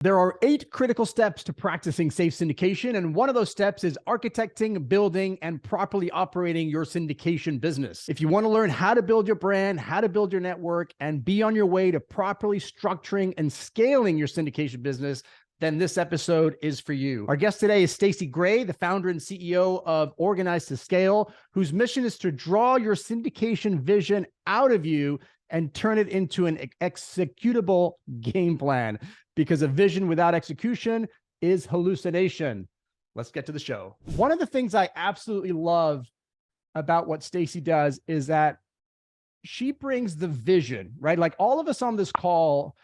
There are 8 critical steps to practicing safe syndication, and one of those steps is architecting, building, and properly operating your syndication business. If you want to learn how to build your brand, how to build your network, and be on your way to properly structuring and scaling your syndication business, then this episode is for you. Our guest today is Staci Gray, the founder and CEO of OrganizeToScale, whose mission is to draw your syndication vision out of you and turn it into an executable game plan. Because a vision without execution is hallucination. Let's get to the show. One of the things I absolutely love about what Staci does is that she brings the vision, right? Like all of us on this call,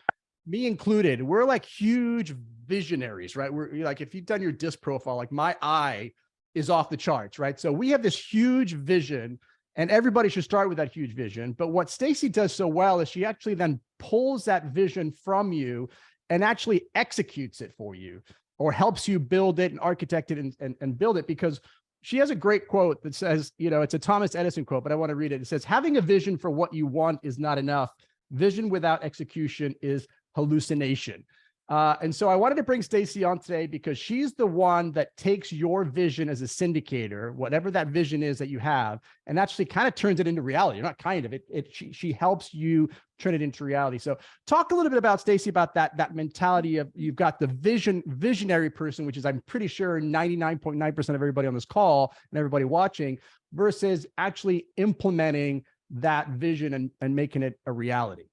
me included, we're like huge visionaries, right? We're like, if you've done your DISC profile, like my eye is off the charts, right? So we have this huge vision and everybody should start with that huge vision. But what Staci does so well is she actually then pulls that vision from you and actually executes it for you or helps you build it and architect it and build it, because she has a great quote that says, you know, it's a Thomas Edison quote, but I want to read it. It says, having a vision for what you want is not enough. Vision without execution is hallucination. And so I wanted to bring Staci on today because she's the one that takes your vision as a syndicator, whatever that vision is that you have, and actually kind of turns it into reality. Not kind of, she helps you turn it into reality. So talk a little bit about, Staci, about that mentality of you've got the visionary person, which is I'm pretty sure 99.9% of everybody on this call and everybody watching, versus actually implementing that vision and making it a reality.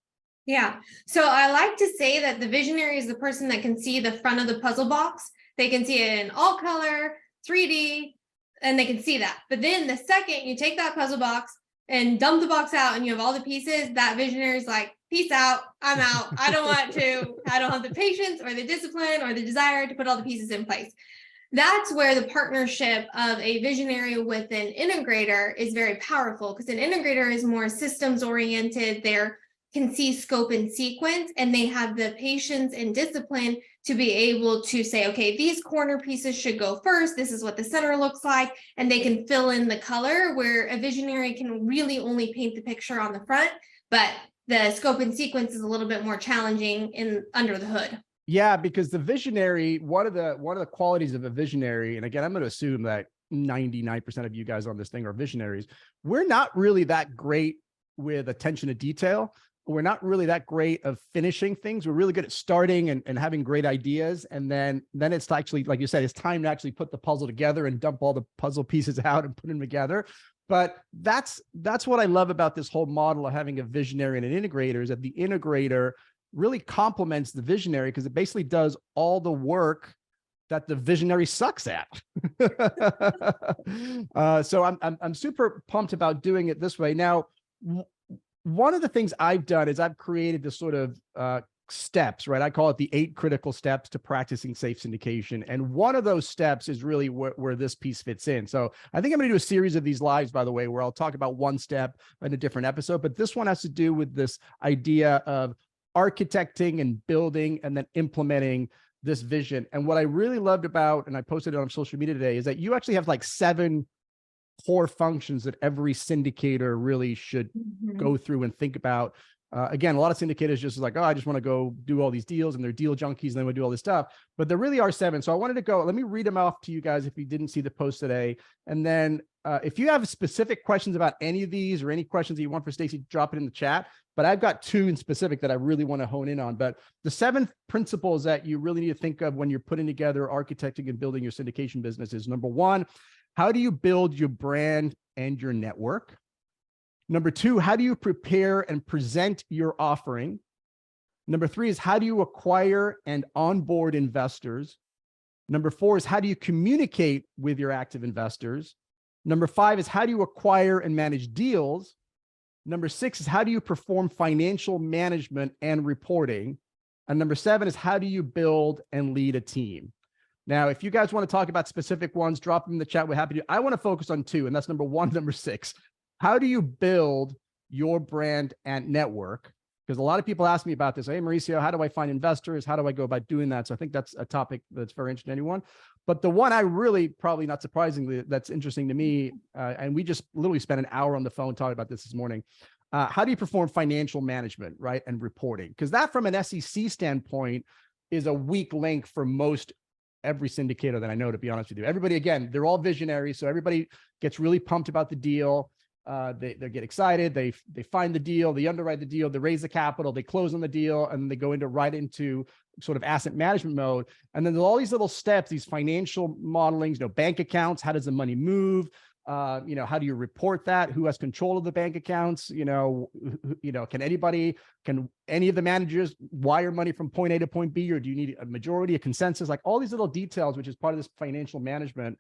Yeah. So I like to say that the visionary is the person that can see the front of the puzzle box. They can see it in all color, 3D, and they can see that. But then the second you take that puzzle box and dump the box out and you have all the pieces, that visionary is like, peace out, I'm out. I don't have the patience or the discipline or the desire to put all the pieces in place. That's where the partnership of a visionary with an integrator is very powerful, because an integrator is more systems oriented. They're can see scope and sequence, and they have the patience and discipline to be able to say, okay, these corner pieces should go first. This is what the center looks like. And they can fill in the color, where a visionary can really only paint the picture on the front, but the scope and sequence is a little bit more challenging under the hood. Yeah, because the visionary, one of the qualities of a visionary, and again, I'm going to assume that 99% of you guys on this thing are visionaries. We're not really that great with attention to detail. We're not really that great of finishing things. We're really good at starting and having great ideas. And then it's actually, like you said, it's time to actually put the puzzle together and dump all the puzzle pieces out and put them together. But that's what I love about this whole model of having a visionary and an integrator, is that the integrator really complements the visionary, because it basically does all the work that the visionary sucks at. So I'm super pumped about doing it this way. Now, one of the things I've done is I've created this sort of steps, right? I call it the 8 critical steps to practicing safe syndication. And one of those steps is really where this piece fits in. So I think I'm going to do a series of these lives, by the way, where I'll talk about one step in a different episode. But this one has to do with this idea of architecting and building and then implementing this vision. And what I really loved about, and I posted it on social media today, is that you actually have like 7 core functions that every syndicator really should go through and think about. Again, a lot of syndicators just like, oh, I just want to go do all these deals, and they're deal junkies, and they would do all this stuff. But there really are 7. So I wanted to go, let me read them off to you guys if you didn't see the post today. And then if you have specific questions about any of these or any questions that you want for Staci, drop it in the chat. But I've got 2 in specific that I really want to hone in on. But the 7 principles that you really need to think of when you're putting together, architecting, and building your syndication business is: number 1, how do you build your brand and your network? Number 2, how do you prepare and present your offering? Number 3 is how do you acquire and onboard investors? Number 4 is how do you communicate with your active investors? Number 5 is how do you acquire and manage deals? Number 6 is how do you perform financial management and reporting? And number 7 is how do you build and lead a team? Now, if you guys want to talk about specific ones, drop them in the chat. We're happy to. I want to focus on 2, and that's number 1, number 6. How do you build your brand and network? Because a lot of people ask me about this. Hey, Mauricio, how do I find investors? How do I go about doing that? So I think that's a topic that's very interesting to anyone. But the one I really, probably not surprisingly, that's interesting to me, and we just literally spent an hour on the phone talking about this morning. How do you perform financial management, right, and reporting? Because that, from an SEC standpoint, is a weak link for every syndicator that I know, to be honest with you. Everybody, again, they're all visionaries. So everybody gets really pumped about the deal. They get excited. They find the deal, they underwrite the deal, they raise the capital, they close on the deal, and they go right into sort of asset management mode. And then there's all these little steps, these financial modelings, bank accounts. How does the money move? How do you report that? Who has control of the bank accounts? Can any of the managers wire money from point A to point B, or do you need a majority, a consensus? Like all these little details, which is part of this financial management,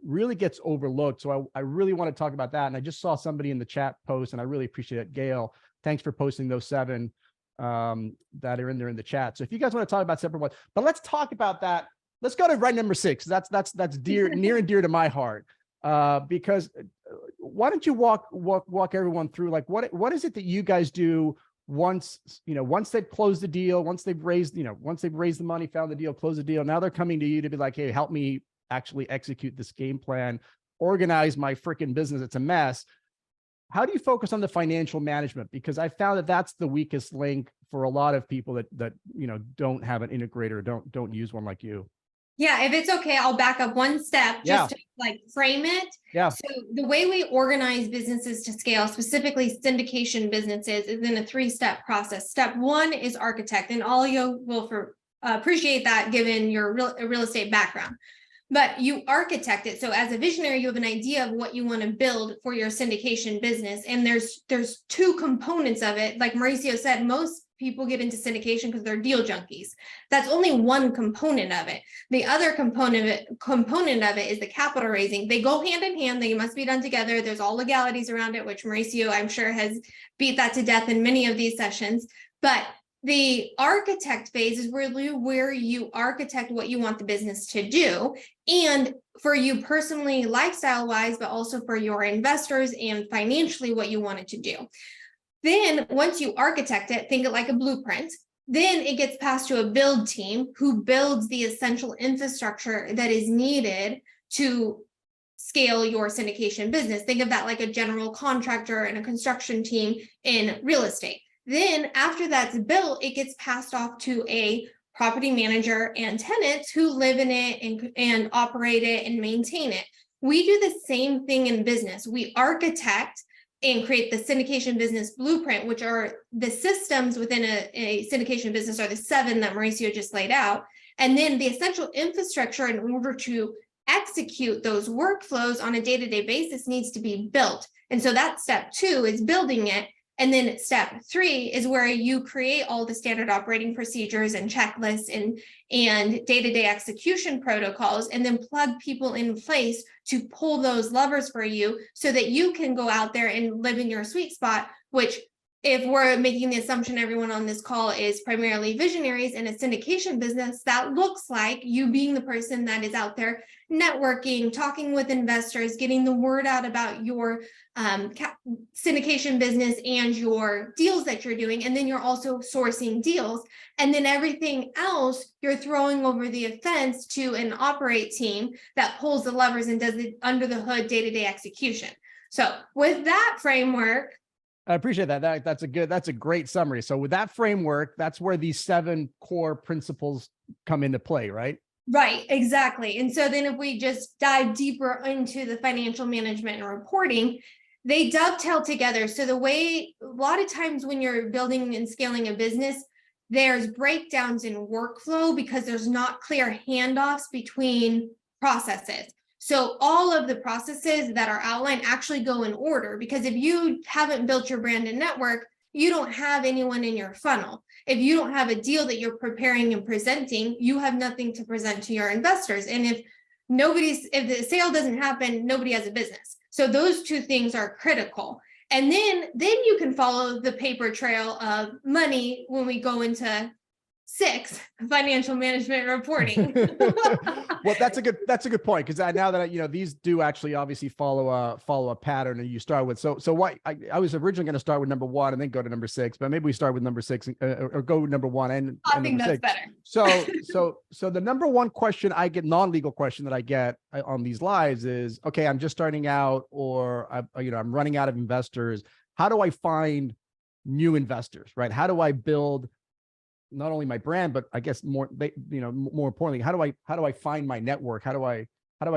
really gets overlooked. So I really want to talk about that. And I just saw somebody in the chat post, and I really appreciate it. Gail, thanks for posting those 7 that are in there in the chat. So if you guys want to talk about separate ones, but let's talk about that. Let's go to right number 6. That's near and dear to my heart. Because why don't you walk everyone through, like, what is it that you guys do once they've closed the deal, once they've raised the money, found the deal, closed the deal. Now they're coming to you to be like, hey, help me actually execute this game plan, organize my freaking business. It's a mess. How do you focus on the financial management? Because I found that that's the weakest link for a lot of people that don't have an integrator, don't use one like you. Yeah, if it's okay, I'll back up one step just to frame it. Yeah. So the way we organize businesses to scale, specifically syndication businesses, is in a 3-step process. Step 1 is architect, and all you will appreciate that given your real estate background. But you architect it. So as a visionary, you have an idea of what you want to build for your syndication business. And there's 2 components of it. Like Mauricio said, most people get into syndication because they're deal junkies. That's only one component of it. The other component of it is the capital raising. They go hand in hand. They must be done together. There's all legalities around it, which Mauricio, I'm sure, has beat that to death in many of these sessions. But the architect phase is really where you architect what you want the business to do. And for you personally, lifestyle wise, but also for your investors and financially, what you want it to do. Then once you architect it, think it like a blueprint. Then it gets passed to a build team who builds the essential infrastructure that is needed to scale your syndication business. Think of that like a general contractor and a construction team in real estate. Then after that's built, it gets passed off to a property manager and tenants who live in it and operate it and maintain it. We do the same thing in business. We architect and create the syndication business blueprint, which are the systems within a syndication business are the 7 that Mauricio just laid out. And then the essential infrastructure in order to execute those workflows on a day-to-day basis needs to be built. And so that's step 2 is building it. And then step 3 is where you create all the standard operating procedures and checklists and day-to-day execution protocols, and then plug people in place to pull those levers for you so that you can go out there and live in your sweet spot, which, if we're making the assumption everyone on this call is primarily visionaries in a syndication business, that looks like you being the person that is out there networking, talking with investors, getting the word out about your syndication business and your deals that you're doing. And then you're also sourcing deals. And then everything else, you're throwing over the fence to an operate team that pulls the levers and does the under the hood day-to-day execution. So with that framework, I appreciate that. That's a great summary. So with that framework, that's where these 7 core principles come into play, right? Right, exactly. And so then if we just dive deeper into the financial management and reporting, they dovetail together. So the way, a lot of times when you're building and scaling a business, there's breakdowns in workflow because there's not clear handoffs between processes. So all of the processes that are outlined actually go in order, because if you haven't built your brand and network, you don't have anyone in your funnel. If you don't have a deal that you're preparing and presenting, you have nothing to present to your investors. And if the sale doesn't happen, nobody has a business. So those 2 things are critical. And then you can follow the paper trail of money when we go into 6, financial management reporting. Well, that's a good point, because now that these do actually obviously follow a pattern, and you start with so what I was originally going to start with number 1 and then go to number 6, but maybe we start with number 6 or go number 1 and I think that's 6. Better. So the number 1 question I get, non-legal question that I get on these lives is, okay, I'm just starting out, or I'm running out of investors. How do I find new investors, right? How do I build not only my brand, but I guess more importantly, how do I find my network? How do I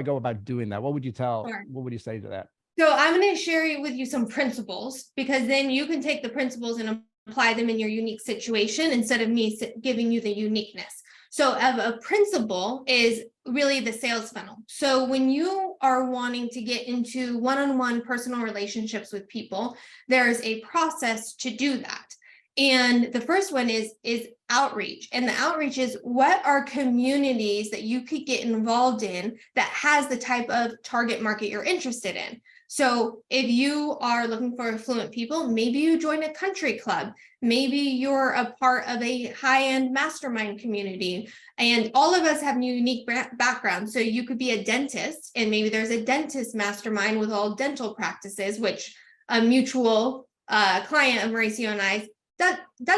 go about doing that? What would you Sure. what would you say to that? So I'm going to share with you some principles, because then you can take the principles and apply them in your unique situation instead of me giving you the uniqueness. So a principle is really the sales funnel. So when you are wanting to get into one-on-one personal relationships with people, there's a process to do that. And the first one is outreach. And the outreach is, what are communities that you could get involved in that has the type of target market you're interested in? So if you are looking for affluent people, maybe you join a country club, maybe you're a part of a high-end mastermind community, and all of us have unique backgrounds. So you could be a dentist, and maybe there's a dentist mastermind with all dental practices, which a mutual client of Mauricio and I does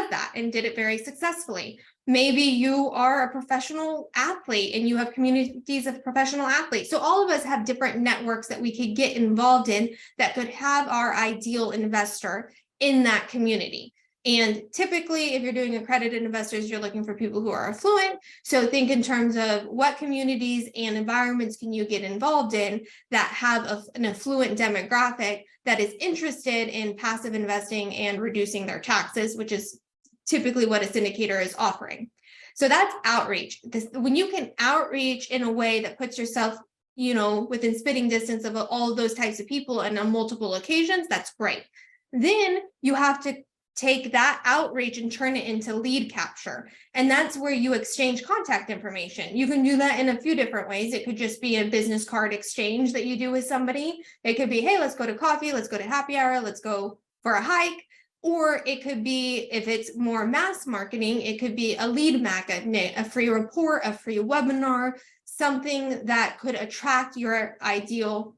that and did it very successfully. Maybe you are a professional athlete and you have communities of professional athletes. So all of us have different networks that we could get involved in that could have our ideal investor in that community. And typically, if you're doing accredited investors, you're looking for people who are affluent. So think in terms of what communities and environments can you get involved in that have an affluent demographic that is interested in passive investing and reducing their taxes, which is typically what a syndicator is offering. So that's outreach. When you can outreach in a way that puts yourself, within spitting distance of all of those types of people and on multiple occasions, that's great. Then you have to take that outreach and turn it into lead capture. And that's where you exchange contact information. You can do that in a few different ways. It could just be a business card exchange that you do with somebody. It could be, hey, let's go to coffee, let's go to happy hour, let's go for a hike. Or it could be, if it's more mass marketing, it could be a lead magnet, a free report, a free webinar, something that could attract your ideal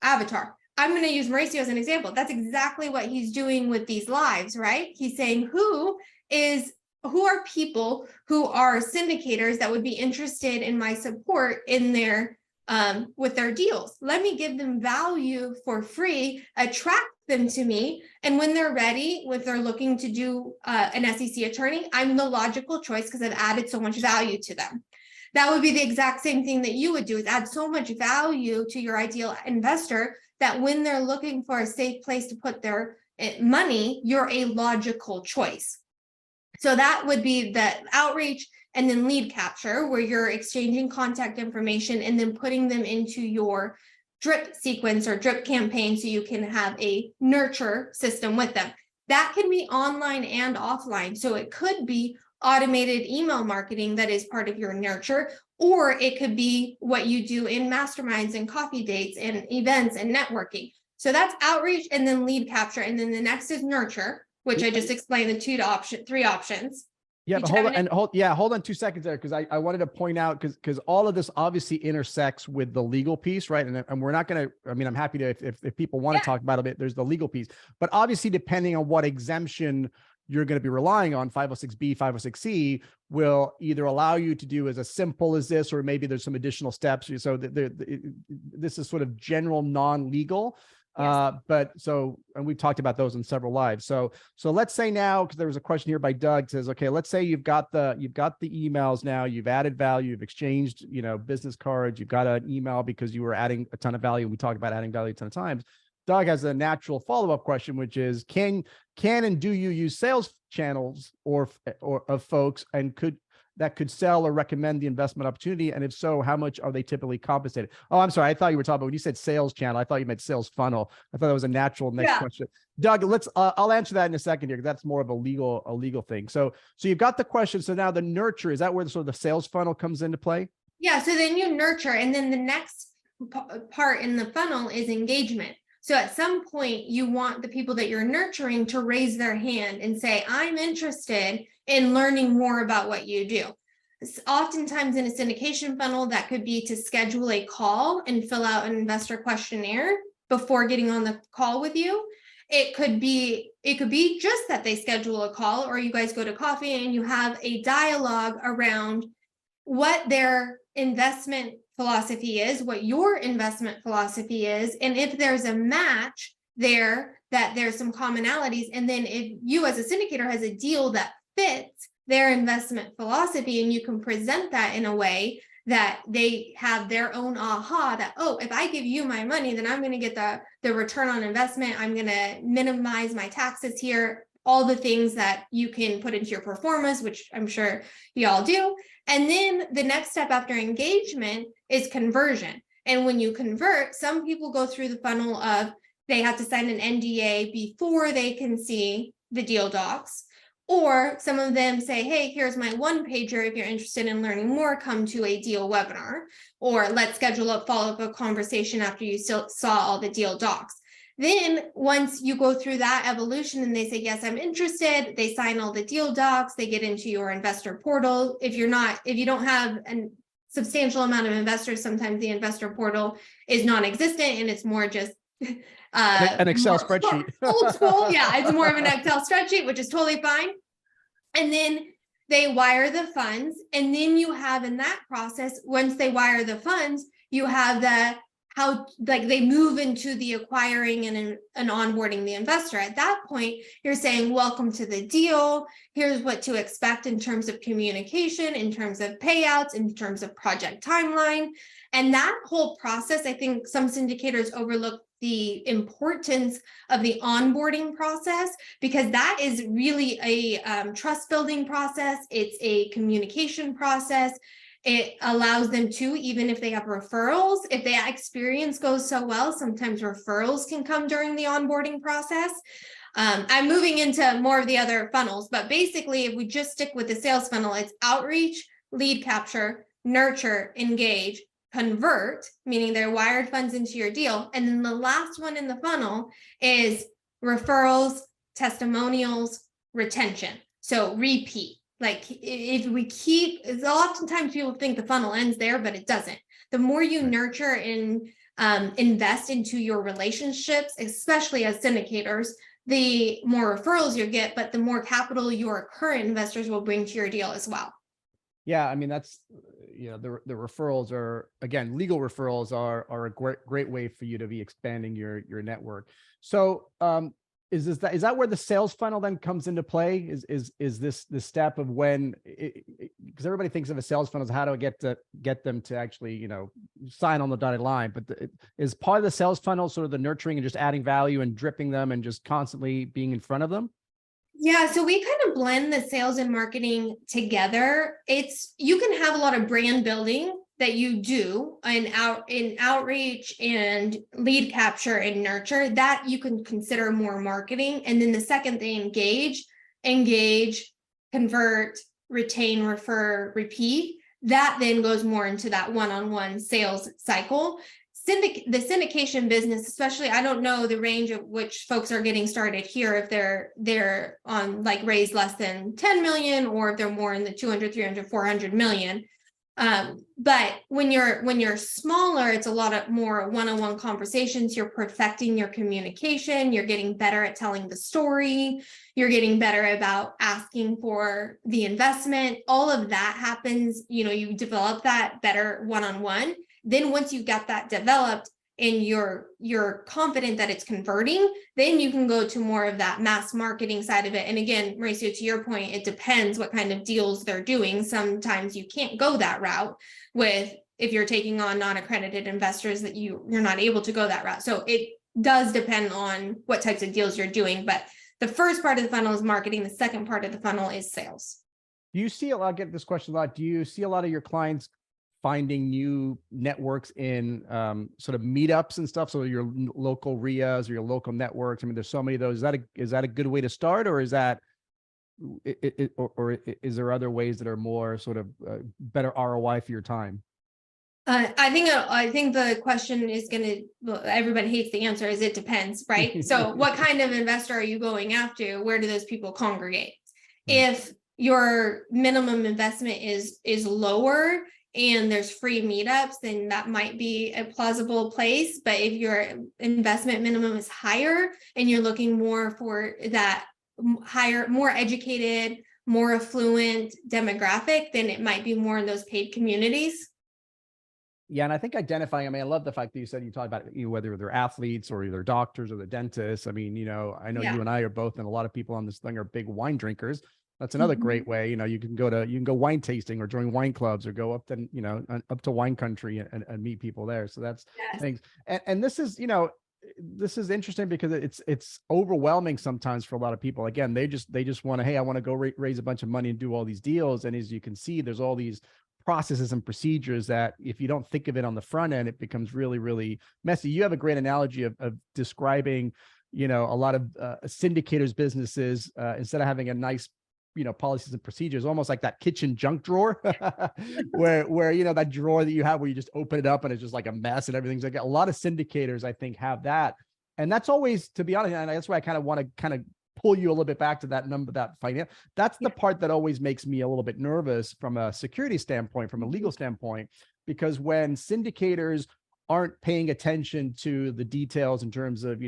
avatar. I'm going to use Mauricio as an example. That's exactly what he's doing with these lives, right? He's saying, who are people who are syndicators that would be interested in my support in their with their deals? Let me give them value for free, attract them to me. And when they're ready, if they're looking to do an SEC attorney, I'm the logical choice because I've added so much value to them. That would be the exact same thing that you would do, is add so much value to your ideal investor that when they're looking for a safe place to put their money, you're a logical choice. So that would be the outreach, and then lead capture, where you're exchanging contact information and then putting them into your drip sequence or drip campaign so you can have a nurture system with them. That can be online and offline. So it could be automated email marketing that is part of your nurture, or it could be what you do in masterminds and coffee dates and events and networking. So that's outreach and then lead capture. And then the next is nurture, which I just explained the three options. Yeah, but hold on 2 seconds there, because I wanted to point out, because all of this obviously intersects with the legal piece, right? And we're not going to, I'm happy to, if people want to talk about it, there's the legal piece, but obviously depending on what exemption you're going to be relying on, 506B, 506C will either allow you to do as simple as this, or maybe there's some additional steps. So this is sort of general non-legal. Yes. And we've talked about those in several lives. So let's say now, because there was a question here by Doug, says, okay, let's say you've got the emails now, you've added value, you've exchanged, business cards, you've got an email because you were adding a ton of value. We talked about adding value a ton of times. Doug has a natural follow-up question, which is, can and do you use sales channels or of folks that could sell or recommend the investment opportunity? And if so, how much are they typically compensated? Oh, I'm sorry. I thought you were talking about, when you said sales channel, I thought you meant sales funnel. I thought that was a natural next question. Doug, I'll answer that in a second here, because that's more of a legal thing. So you've got the question. So now the nurture, is that where the sales funnel comes into play? Yeah. So then you nurture, and then the next part in the funnel is engagement. So at some point, you want the people that you're nurturing to raise their hand and say, I'm interested in learning more about what you do. Oftentimes in a syndication funnel, that could be to schedule a call and fill out an investor questionnaire before getting on the call with you. It could be just that they schedule a call, or you guys go to coffee and you have a dialogue around what their investment philosophy is, what your investment philosophy is, and if there's a match there, that there's some commonalities. And then if you as a syndicator has a deal that fits their investment philosophy, and you can present that in a way that they have their own aha that, oh, if I give you my money, then I'm going to get the return on investment. I'm going to minimize my taxes here, all the things that you can put into your pro formas, which I'm sure y'all do. And then the next step after engagement is conversion. And when you convert, some people go through the funnel of they have to sign an NDA before they can see the deal docs. Or some of them say, hey, here's my one pager. If you're interested in learning more, come to a deal webinar, or let's schedule a follow-up conversation after you still saw all the deal docs. Then once you go through that evolution and they say, yes, I'm interested, they sign all the deal docs, they get into your investor portal. If you don't have a substantial amount of investors, sometimes the investor portal is non-existent and it's more just an Excel spreadsheet. Old school. Yeah, it's more of an Excel spreadsheet, which is totally fine. And then they wire the funds. And then you have in that process, once they wire the funds, you have how they move into the acquiring and onboarding the investor. At that point, you're saying, welcome to the deal. Here's what to expect in terms of communication, in terms of payouts, in terms of project timeline. And that whole process, I think some syndicators overlook the importance of the onboarding process, because that is really a trust building process. It's a communication process. It allows them to, even if they have referrals, if their experience goes so well, sometimes referrals can come during the onboarding process. I'm moving into more of the other funnels, but basically if we just stick with the sales funnel, it's outreach, lead capture, nurture, engage, convert, meaning they're wired funds into your deal. And then the last one in the funnel is referrals, testimonials, retention. So repeat. Like if we keep, oftentimes people think the funnel ends there, but it doesn't. The more you nurture and invest into your relationships, especially as syndicators, the more referrals you get, but the more capital your current investors will bring to your deal as well. Yeah, I mean, that's, the referrals are, again, legal referrals are a great way for you to be expanding your network. So is that where the sales funnel then comes into play? Is this the step of when, because everybody thinks of a sales funnel as how to get them to actually, sign on the dotted line, but is part of the sales funnel sort of the nurturing and just adding value and dripping them and just constantly being in front of them? Yeah, so we kind of blend the sales and marketing together. You can have a lot of brand building that you do in outreach and lead capture and nurture that you can consider more marketing. And then the second they engage, convert, retain, refer, repeat, that then goes more into that one-on-one sales cycle. The syndication business, especially, I don't know the range of which folks are getting started here, if they're on raised less than 10 million, or if they're more in the 200, 300, 400 million. But when you're smaller, it's a lot of more one-on-one conversations. You're perfecting your communication. You're getting better at telling the story. You're getting better about asking for the investment. All of that happens, you develop that better one-on-one. Then once you get that developed and you're confident that it's converting, then you can go to more of that mass marketing side of it. And again, Mauricio, to your point, it depends what kind of deals they're doing. Sometimes you can't go that route if you're taking on non-accredited investors, that you're not able to go that route. So it does depend on what types of deals you're doing. But the first part of the funnel is marketing. The second part of the funnel is sales. Do you see I get this question a lot. Do you see a lot of your clients finding new networks in sort of meetups and stuff? So your local RIAs or your local networks. I mean, there's so many of those. Is that a good way to start, or is that, or is there other ways that are more sort of better ROI for your time? I think the question is everybody hates the answer, is it depends, right? So what kind of investor are you going after? Where do those people congregate? Right. If your minimum investment is lower and there's free meetups, then that might be a plausible place. But if your investment minimum is higher and you're looking more for that higher, more educated, more affluent demographic, then it might be more in those paid communities. Yeah, and I think identifying, I love the fact that you said you talked about whether they're athletes or either doctors or the dentists. I mean, I know you and I are both, and a lot of people on this thing are big wine drinkers. That's another great way. You can go wine tasting or join wine clubs or go up to, up to wine country and meet people there. So that's things. And this is, this is interesting because it's overwhelming sometimes for a lot of people. Again, they just want to, hey, I want to go raise a bunch of money and do all these deals. And as you can see, there's all these processes and procedures that if you don't think of it on the front end, it becomes really, really messy. You have a great analogy of describing, a lot of syndicators businesses, instead of having a nice, policies and procedures, almost like that kitchen junk drawer where, that drawer that you have where you just open it up and it's just like a mess and everything's like, a lot of syndicators, I think, have that. And that's always, to be honest, and that's why I kind of want to pull you a little bit back to that number, that finance. That's the part that always makes me a little bit nervous from a security standpoint, from a legal standpoint, because when syndicators aren't paying attention to the details in terms of,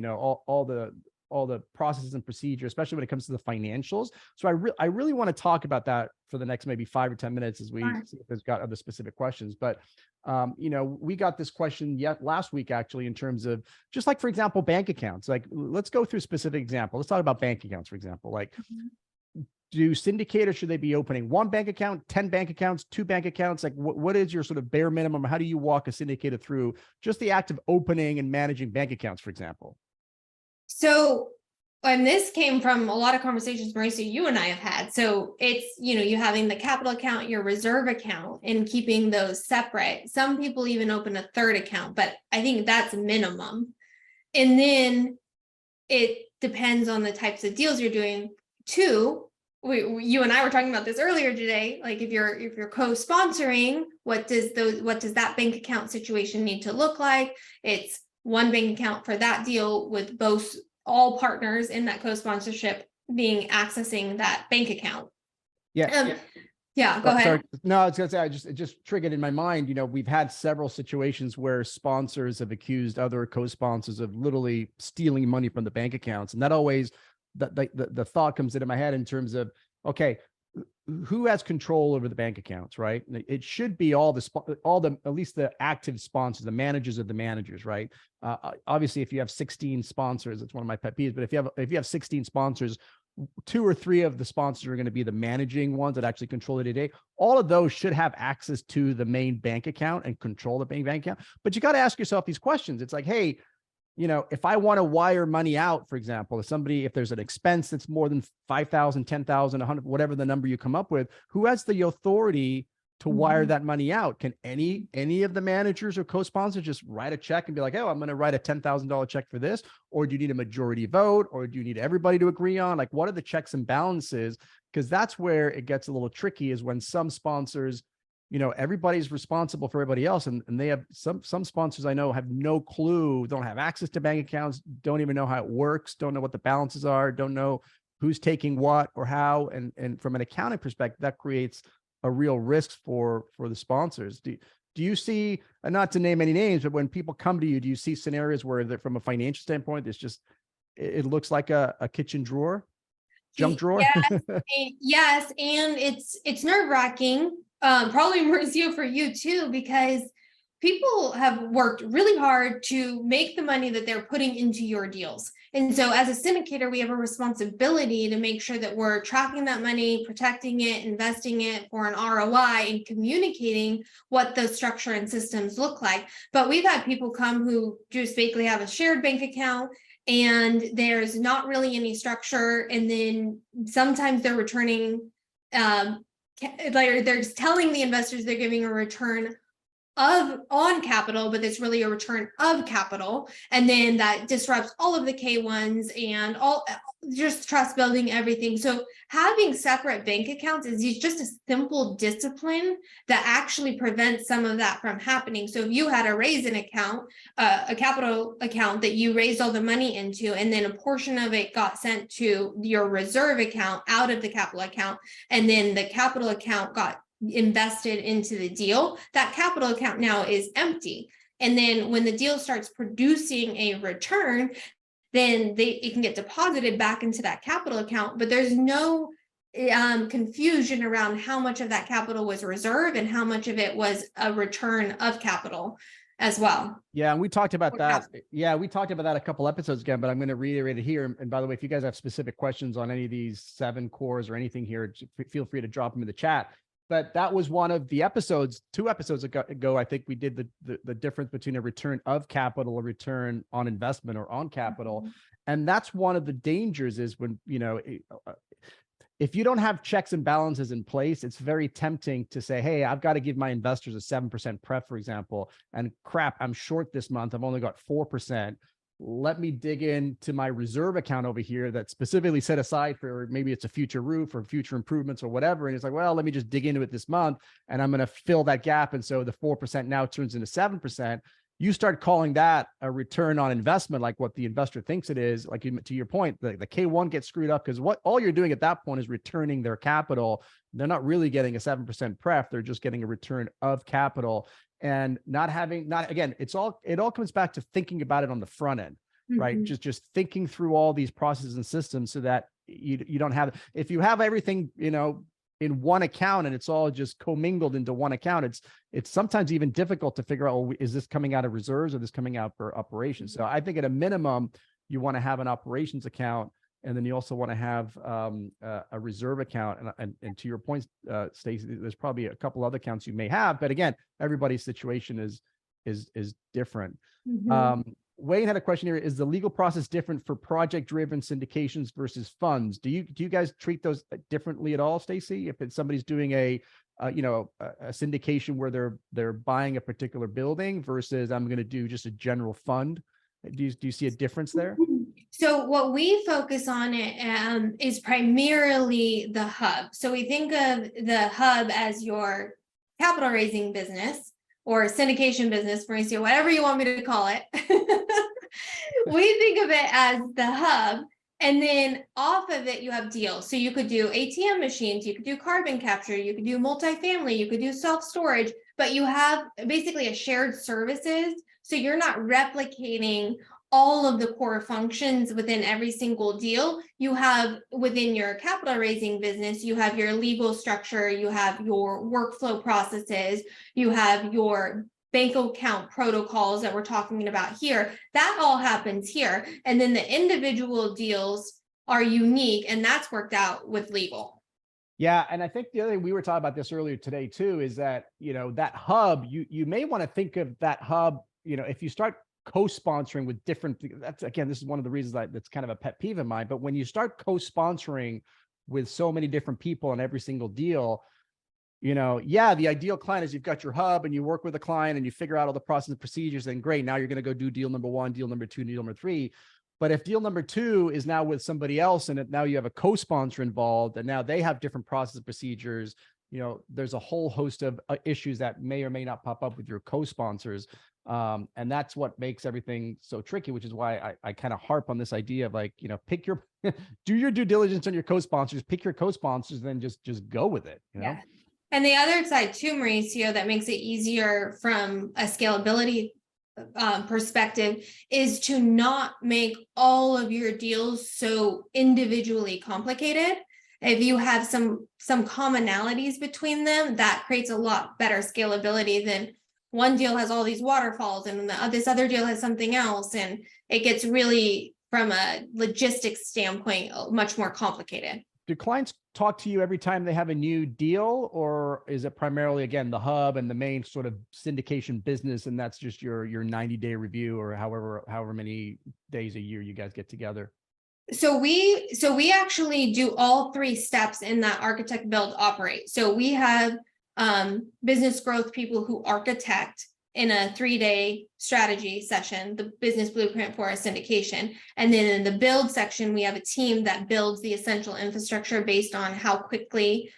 all the processes and procedures, especially when it comes to the financials. So I really want to talk about that for the next maybe 5 or 10 minutes as we see if there's got other specific questions. But, we got this question last week, actually, in terms of just like, for example, bank accounts. Like, let's go through a specific example. Let's talk about bank accounts, for example. Like, do syndicators, should they be opening 1 bank account, 10 bank accounts, 2 bank accounts? Like, what is your sort of bare minimum? How do you walk a syndicator through just the act of opening and managing bank accounts, for example? So, and this came from a lot of conversations, Mauricio, you and I have had. So it's, you having the capital account, your reserve account, and keeping those separate. Some people even open a 3rd account, but I think that's minimum. And then it depends on the types of deals you're doing too. You and I were talking about this earlier today. Like if you're co-sponsoring, what does that bank account situation need to look like? It's 1 bank account for that deal with all partners in that co-sponsorship accessing that bank account. Go ahead. Sorry. No, I was gonna say, it just triggered in my mind, we've had several situations where sponsors have accused other co-sponsors of literally stealing money from the bank accounts. And that always, the thought comes into my head in terms of, okay, who has control over the bank accounts, right? It should be all the at least the active sponsors, the managers of the managers, right? Obviously, if you have 16 sponsors, it's one of my pet peeves. But if you have 16 sponsors, 2 or 3 of the sponsors are going to be the managing ones that actually control the day-to-day. All of those should have access to the main bank account and control the bank account. But you got to ask yourself these questions. It's like, hey, if I want to wire money out, for example, if there's an expense that's more than 5,000, 10,000, 100, whatever the number you come up with, who has the authority to wire that money out? Can any of the managers or co-sponsors just write a check and be like, oh, I'm going to write a $10,000 check for this? Or do you need a majority vote? Or do you need everybody to agree on? Like, what are the checks and balances? Because that's where it gets a little tricky, is when some sponsors, everybody's responsible for everybody else. And they have some sponsors I know have no clue, don't have access to bank accounts, don't even know how it works, don't know what the balances are, don't know who's taking what or how. And from an accounting perspective, that creates a real risk for the sponsors. Do you see, and not to name any names, but when people come to you, do you see scenarios where that from a financial standpoint, it looks like a kitchen drawer, junk drawer? Yes. And it's nerve-wracking. Probably Mauricio for you too, because people have worked really hard to make the money that they're putting into your deals. And so as a syndicator, we have a responsibility to make sure that we're tracking that money, protecting it, investing it for an ROI, and communicating what the structure and systems look like. But we've had people come who just basically have a shared bank account and there's not really any structure. And then sometimes they're returning, they're just telling the investors they're giving a return on capital, but it's really a return of capital. And then that disrupts all of the K1s and all just trust building, everything. So having separate bank accounts is just a simple discipline that actually prevents some of that from happening. So if you had to raise an account, a capital account that you raised all the money into, and then a portion of it got sent to your reserve account out of the capital account, and then the capital account got invested into the deal, that capital account now is empty. And then when the deal starts producing a return, then it can get deposited back into that capital account, but there's no confusion around how much of that capital was reserve and how much of it was a return of capital. as well. Yeah, and we talked about Or that. capital. Yeah, we talked about that a couple episodes ago, but I'm going to reiterate it here. And by the way, if you guys have specific questions on any of these 7 cores or anything here, feel free to drop them in the chat. But that was one of the episodes, 2 episodes ago, I think we did the difference between a return of capital, a return on investment or on capital. And that's one of the dangers is when, if you don't have checks and balances in place, it's very tempting to say, hey, I've got to give my investors a 7% pref, for example, and crap, I'm short this month. I've only got 4%. Let me dig into my reserve account over here that's specifically set aside for maybe it's a future roof or future improvements or whatever. And it's like, well, let me just dig into it this month and I'm going to fill that gap. And so the 4% now turns into 7%. You start calling that a return on investment, like what the investor thinks it is. Like to your point, the K1 gets screwed up because what all you're doing at that point is returning their capital. They're not really getting a 7% pref. They're just getting a return of capital and again, it all comes back to thinking about it on the front end, right? Just thinking through all these processes and systems so that you don't have, if you have everything, in one account and it's all just commingled into one account, it's sometimes even difficult to figure out, well, is this coming out of reserves or this coming out for operations? So I think at a minimum, you want to have an operations account, and then you also want to have a reserve account. And to your point, Staci, there's probably a couple other accounts you may have, but again, everybody's situation is different. Wayne had a question here. Is the legal process different for project-driven syndications versus funds? Do you guys treat those differently at all, Staci? If it's somebody's doing a syndication where they're buying a particular building versus I'm going to do just a general fund, do you see a difference there? So what we focus on is primarily the hub. So we think of the hub as your capital raising business or syndication business, Mauricio, whatever you want me to call it. We think of it as the hub, and then off of it, you have deals. So you could do ATM machines, you could do carbon capture, you could do multifamily, you could do self-storage, but you have basically a shared services. So you're not replicating all of the core functions within every single deal. You have within your capital raising business, you have your legal structure, you have your workflow processes, you have your bank account protocols that we're talking about here. That all happens here. And then the individual deals are unique, and that's worked out with legal. Yeah, and I think the other thing, we were talking about this earlier today too, is that, that hub, you may want to think of that hub, if you start co-sponsoring with different, that's again, this is one of the reasons that's kind of a pet peeve of mine, but when you start co-sponsoring with so many different people on every single deal, the ideal client is you've got your hub and you work with a client and you figure out all the process and procedures, and great, now you're going to go do deal number 1, deal number 2, deal number 3. But if deal number 2 is now with somebody else and now you have a co-sponsor involved and now they have different process and procedures, there's a whole host of issues that may or may not pop up with your co-sponsors. And that's what makes everything so tricky, which is why I kind of harp on this idea of like, pick your, do your due diligence on your co-sponsors, pick your co-sponsors, then just go with it. Yeah. And the other side too, Mauricio, that makes it easier from a scalability perspective is to not make all of your deals so individually complicated. If you have some commonalities between them, that creates a lot better scalability than one deal has all these waterfalls and this other deal has something else. And it gets really, from a logistics standpoint, much more complicated. Do clients talk to you every time they have a new deal, or is it primarily, again, the hub and the main sort of syndication business, and that's just your 90-day review or however many days a year you guys get together? So we actually do all 3 steps in that architect, build, operate. So we have business growth people who architect in a 3-day strategy session, the business blueprint for a syndication. And then in the build section, we have a team that builds the essential infrastructure based on how quickly,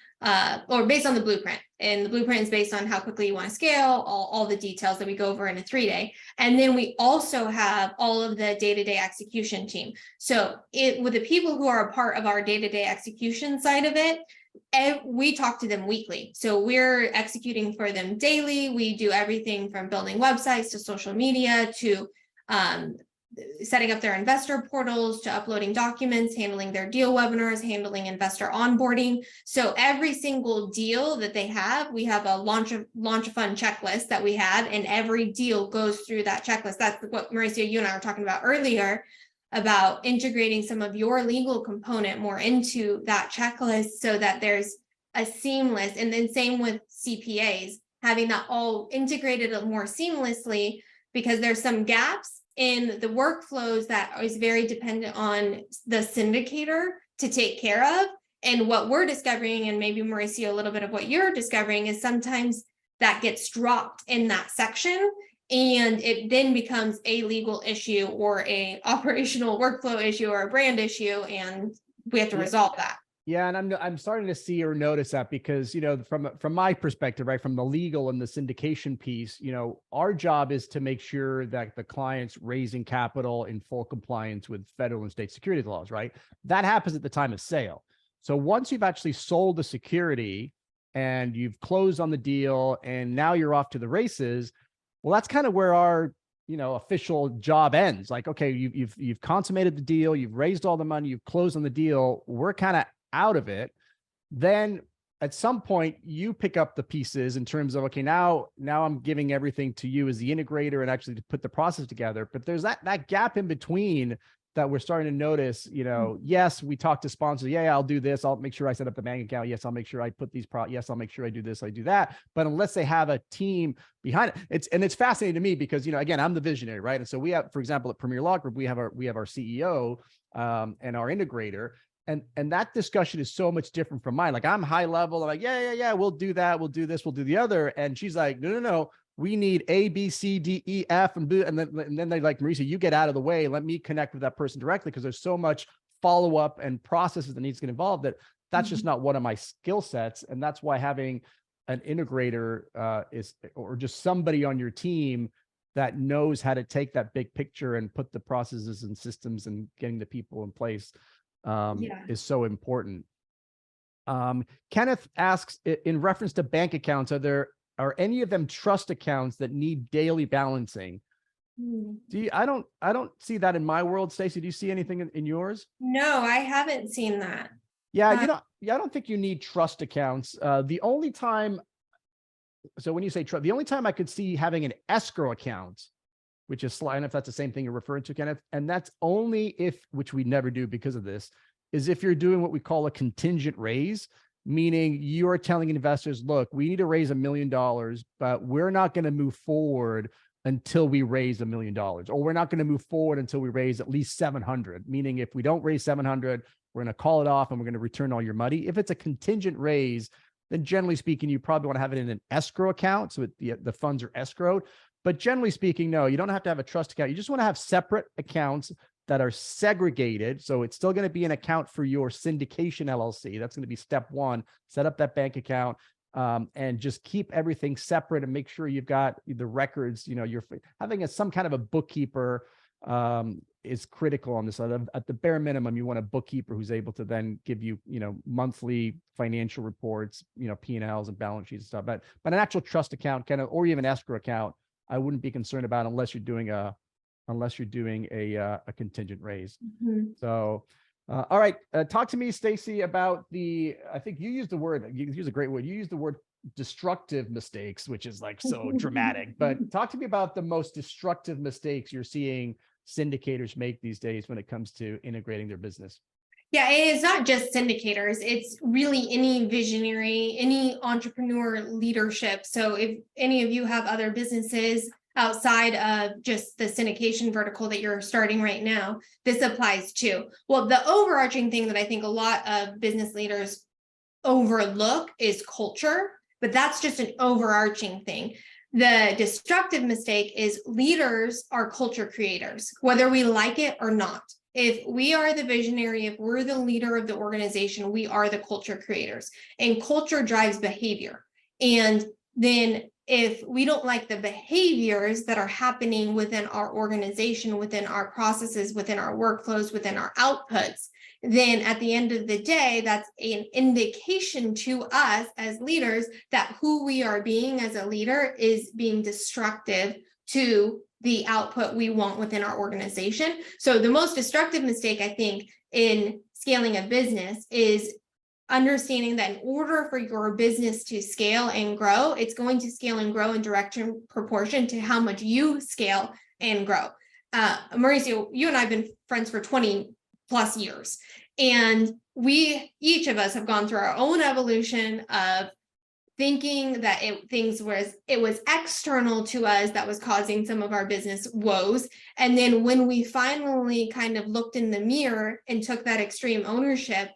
or based on the blueprint. And the blueprint is based on how quickly you want to scale, all the details that we go over in a 3-day. And then we also have all of the day-to-day execution team. So with the people who are a part of our day-to-day execution side of it, we talk to them weekly. So we're executing for them daily. We do everything from building websites to social media to setting up their investor portals to uploading documents, handling their deal webinars, handling investor onboarding. So every single deal that they have, we have a launch a fund checklist that we have, and every deal goes through that checklist. That's what Mauricio, you and I were talking about earlier, about integrating some of your legal component more into that checklist so that there's a seamless, and then same with CPAs, having that all integrated more seamlessly, because there's some gaps in the workflows that is very dependent on the syndicator to take care of. And what we're discovering, and maybe Mauricio, a little bit of what you're discovering, is sometimes that gets dropped in that section, and it then becomes a legal issue or a operational workflow issue or a brand issue, and we have to resolve that. Yeah, and I'm starting to see or notice that, because, you know, from my perspective, right, from the legal and the syndication piece, you know, our job is to make sure that the client's raising capital in full compliance with federal and state securities laws, right? That happens at the time of sale. So once you've actually sold the security and you've closed on the deal and now you're off to the races, well, that's kind of where our, you know, official job ends. Like, okay, you've consummated the deal, you've raised all the money, you've closed on the deal, we're kind of out of it. Then at some point you pick up the pieces in terms of, okay, now I'm giving everything to you as the integrator and actually to put the process together. But there's that gap in between that we're starting to notice. You know, yes, we talk to sponsors. Yeah, I'll do this. I'll make sure I set up the bank account. Yes, I'll make sure I put these yes, I'll make sure I do this, I do that. But unless they have a team behind it, it's fascinating to me, because, you know, again, I'm the visionary, right? And so we have, for example, at Premier Law Group, we have our CEO and our integrator. And that discussion is so much different from mine. Like, I'm high level. I'm like, yeah, we'll do that. We'll do this. We'll do the other. And she's like, no. We need A, B, C, D, E, F, and then they like, Mauricio, you get out of the way. Let me connect with that person directly, because there's so much follow-up and processes that needs to get involved that's just not one of my skill sets. And that's why having an integrator or just somebody on your team that knows how to take that big picture and put the processes and systems and getting the people in place is so important. Kenneth asks, in reference to bank accounts, are any of them trust accounts that need daily balancing? I don't see that in my world. Staci, do you see anything in yours? No, I haven't seen that. Yeah, I don't think you need trust accounts. The only time, so when you say trust, the only time I could see having an escrow account, which is slide, if that's the same thing you're referring to, Kenneth, and that's only if, which we never do because of this, is if you're doing what we call a contingent raise, meaning you are telling investors, look, we need to raise $1 million, but we're not going to move forward until we raise $1 million, or we're not going to move forward until we raise at least 700, meaning if we don't raise 700, we're going to call it off and we're going to return all your money. If it's a contingent raise, then generally speaking, you probably want to have it in an escrow account, so the funds are escrowed. But generally speaking, no, you don't have to have a trust account. You just want to have separate accounts that are segregated. So it's still going to be an account for your syndication LLC. That's going to be step one. Set up that bank account and just keep everything separate and make sure you've got the records. You know, you're having some kind of a bookkeeper is critical on this. At the bare minimum, you want a bookkeeper who's able to then give you, you know, monthly financial reports, you know, P&Ls and balance sheets and stuff. But an actual trust account, kind of, or even escrow account, I wouldn't be concerned about unless you're doing a contingent raise. So, all right, talk to me, Staci, about I think you used a great word. You used the word destructive mistakes, which is like so dramatic, but talk to me about the most destructive mistakes you're seeing syndicators make these days when it comes to integrating their business. Yeah, it's not just syndicators. It's really any visionary, any entrepreneur leadership. So if any of you have other businesses outside of just the syndication vertical that you're starting right now, this applies too. Well, the overarching thing that I think a lot of business leaders overlook is culture, but that's just an overarching thing. The destructive mistake is leaders are culture creators, whether we like it or not. If we are the visionary, if we're the leader of the organization, we are the culture creators, and culture drives behavior. And then if we don't like the behaviors that are happening within our organization, within our processes, within our workflows, within our outputs, then at the end of the day, that's an indication to us as leaders that who we are being as a leader is being destructive to the output we want within our organization. So the most destructive mistake, I think, in scaling a business is understanding that in order for your business to scale and grow, it's going to scale and grow in direct proportion to how much you scale and grow. Mauricio, you and I have been friends for 20 plus years, and each of us have gone through our own evolution of thinking that it was external to us that was causing some of our business woes. And then when we finally kind of looked in the mirror and took that extreme ownership,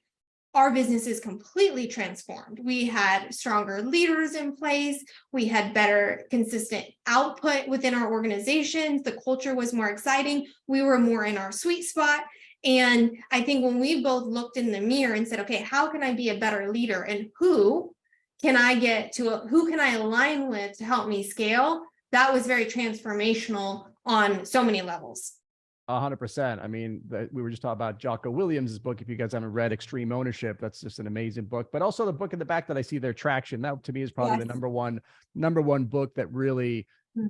our business is completely transformed. We had stronger leaders in place. We had better consistent output within our organizations. The culture was more exciting. We were more in our sweet spot. And I think when we both looked in the mirror and said, okay, how can I be a better leader, and who can I align with to help me scale? That was very transformational on so many levels. 100%. I mean, we were just talking about Jocko Williams' book. If you guys haven't read Extreme Ownership, that's just an amazing book. But also the book in the back that I see there, Traction. That to me is probably the number one book that really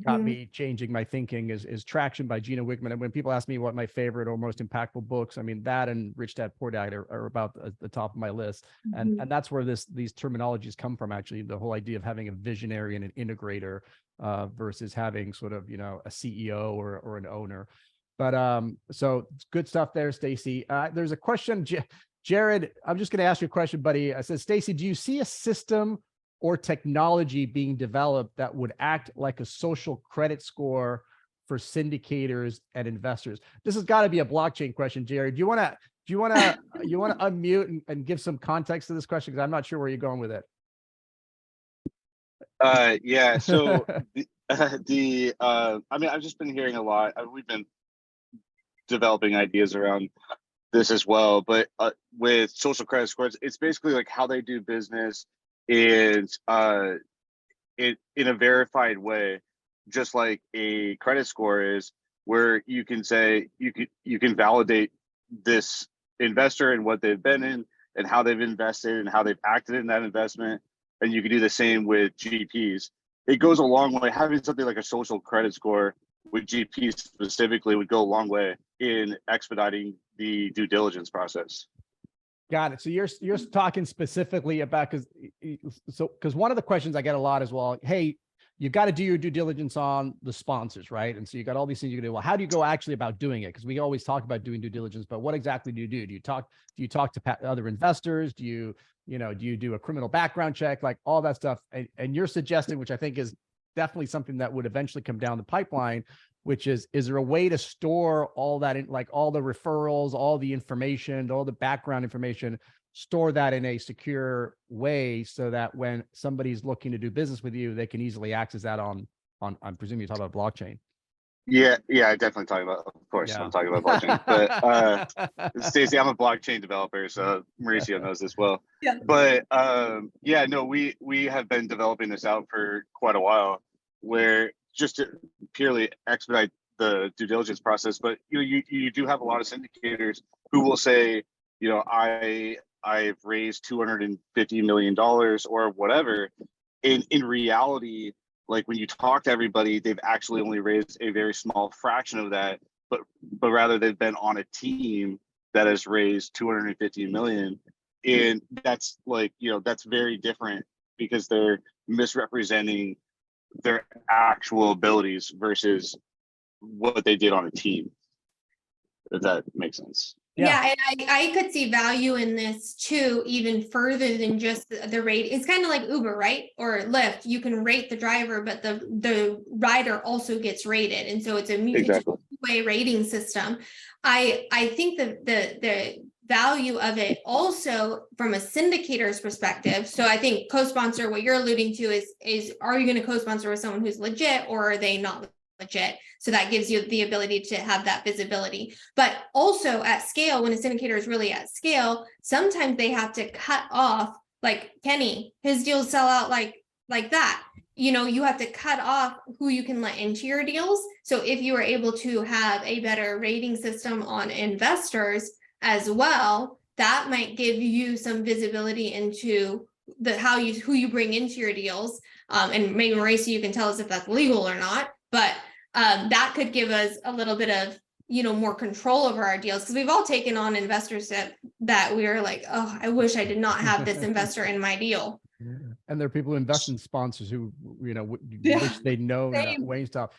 got me changing my thinking is Traction by Gino Wickman. And when people ask me what my favorite or most impactful books, I mean, that and Rich Dad Poor Dad are about the top of my list. And that's where these terminologies come from, actually, the whole idea of having a visionary and an integrator versus having sort of, a CEO or an owner. But so good stuff there, Staci. There's a question, Jared. I'm just going to ask you a question, buddy. I said, Staci, do you see a system or technology being developed that would act like a social credit score for syndicators and investors? This has got to be a blockchain question, Jared. Do you want to unmute and give some context to this question, because I'm not sure where you're going with it. Yeah. So I mean, I've just been hearing a lot. We've been developing ideas around this as well, but with social credit scores, it's basically like how they do business in a verified way, just like a credit score is, where you can say you can validate this investor and what they've been in and how they've invested and how they've acted in that investment, and you can do the same with GPs. It goes a long way. Having something like a social credit score with GPs specifically would go a long way in expediting the due diligence process. Got it. So you're talking specifically about, because one of the questions I get a lot is, well, hey, you've got to do your due diligence on the sponsors, right? And so you got all these things you can do. Well, how do you go actually about doing it? Because we always talk about doing due diligence, but what exactly do you do? Do you talk to other investors? Do you do a criminal background check, like all that stuff? And you're suggesting, which I think is definitely something that would eventually come down the pipeline, which is there a way to store all that in, like all the referrals, all the information, all the background information, store that in a secure way so that when somebody's looking to do business with you, they can easily access that on I'm presuming you're talking about blockchain. Yeah, I'm definitely talking about, of course, yeah. I'm talking about blockchain, but Staci, I'm a blockchain developer, so Mauricio knows this well. Yeah. But yeah, no, we have been developing this out for quite a while, where just to purely expedite the due diligence process. But you do have a lot of syndicators who will say, I've raised $250 million or whatever. In reality, like when you talk to everybody, they've actually only raised a very small fraction of that, but rather they've been on a team that has raised 250 million. And that's like, that's very different, because they're misrepresenting their actual abilities versus what they did on a team, if that makes sense. Yeah, and I could see value in this too, even further than just the rate. It's kind of like Uber, right? Or Lyft. You can rate the driver, but the rider also gets rated. And so it's a two-way rating system. I think the value of it also from a syndicator's perspective. So I think co-sponsor, what you're alluding to is are you going to co-sponsor with someone who's legit, or are they not legit? So that gives you the ability to have that visibility. But also at scale, when a syndicator is really at scale, sometimes they have to cut off, like Kenny, his deals sell out like that. You have to cut off who you can let into your deals. So if you are able to have a better rating system on investors as well, that might give you some visibility into who you bring into your deals. And maybe Mauricio, you can tell us if that's legal or not. But that could give us a little bit of, more control over our deals. Because we've all taken on investors that we are like, oh, I wish I did not have this investor in my deal. And there are people who invest in sponsors who, Yeah. wish they know that way stuff.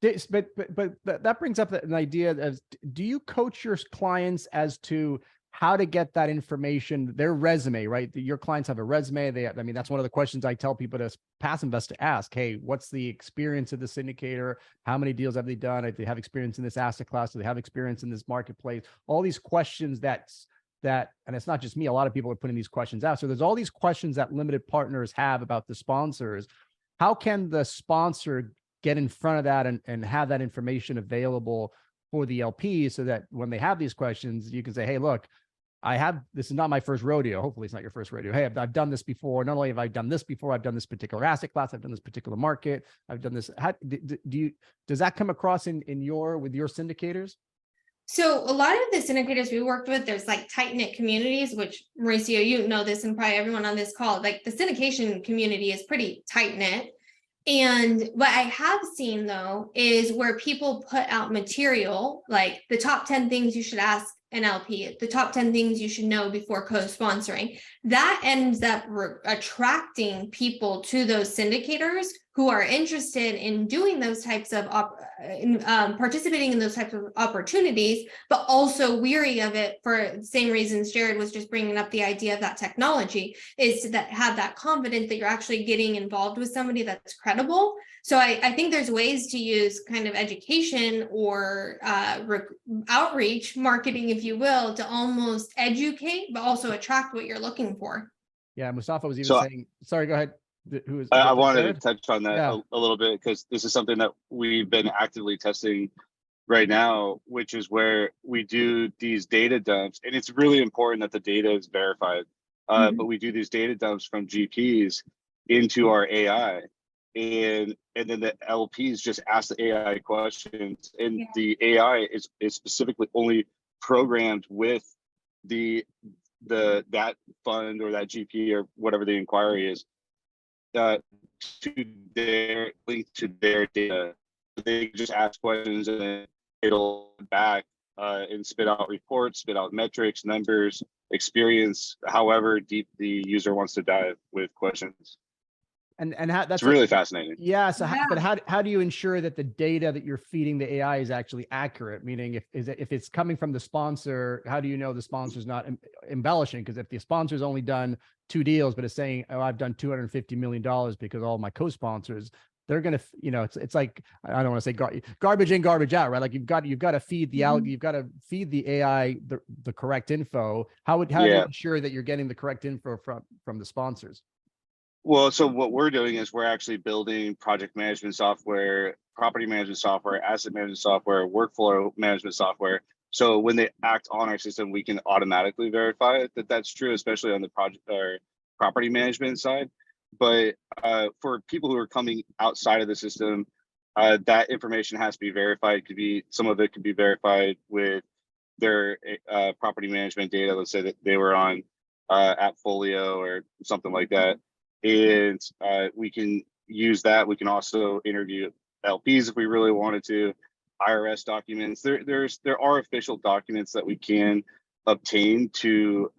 But that brings up an idea of, do you coach your clients as to how to get that information, their resume, right? Your clients have a resume. That's one of the questions I tell people to pass invest to ask. Hey, what's the experience of the syndicator? How many deals have they done? Do they have experience in this asset class? Do they have experience in this marketplace? All these questions that, and it's not just me, a lot of people are putting these questions out. So there's all these questions that limited partners have about the sponsors. How can the sponsor get in front of that and have that information available for the LPs so that when they have these questions, you can say, hey, look, this is not my first rodeo. Hopefully it's not your first rodeo. Hey, I've done this before. Not only have I done this before, I've done this particular asset class. I've done this particular market. I've done this. Does that come across with your syndicators? So a lot of the syndicators we worked with, there's like tight-knit communities, which Mauricio, you know this, and probably everyone on this call, like the syndication community is pretty tight-knit. And what I have seen though, is where people put out material, like the top 10 things you should ask an LP, the top 10 things you should know before co-sponsoring, that ends up attracting people to those syndicators who are interested in doing those types of participating in those types of opportunities, but also weary of it for the same reasons Jared was just bringing up the idea of that technology, is to have that confidence that you're actually getting involved with somebody that's credible. So I think there's ways to use kind of education or outreach marketing, if you will, to almost educate, but also attract what you're looking for. Yeah, Mustafa was even saying, sorry, go ahead. I wanted to touch on that a little bit, because this is something that we've been actively testing right now, which is where we do these data dumps, and it's really important that the data is verified. But we do these data dumps from GPs into our AI, and then the LPs just ask the AI questions, and the AI is specifically only programmed with that fund or that GP or whatever the inquiry is. To their link to their data. They just ask questions and then it'll back and spit out reports, spit out metrics, numbers, experience, however deep the user wants to dive with questions. And that's really fascinating. Yeah. So, but how do you ensure that the data that you're feeding the AI is actually accurate? Meaning, if it's coming from the sponsor, how do you know the sponsor's not embellishing? Because if the sponsor's only done 2 deals, but it's saying, "Oh, I've done $250 million because all my co-sponsors," they're gonna, it's like, I don't want to say garbage in, garbage out, right? Like you've got to feed the you've got to feed the AI the correct info. How do you ensure that you're getting the correct info from the sponsors? Well, so what we're doing is we're actually building project management software, property management software, asset management software, workflow management software. So when they act on our system, we can automatically verify that that's true, especially on the project or property management side. But for people who are coming outside of the system, that information has to be verified. Some of it could be verified with their property management data. Let's say that they were on Appfolio or something like that. And we can use that. We can also interview LPs if we really wanted to, IRS documents. There are official documents that we can obtain to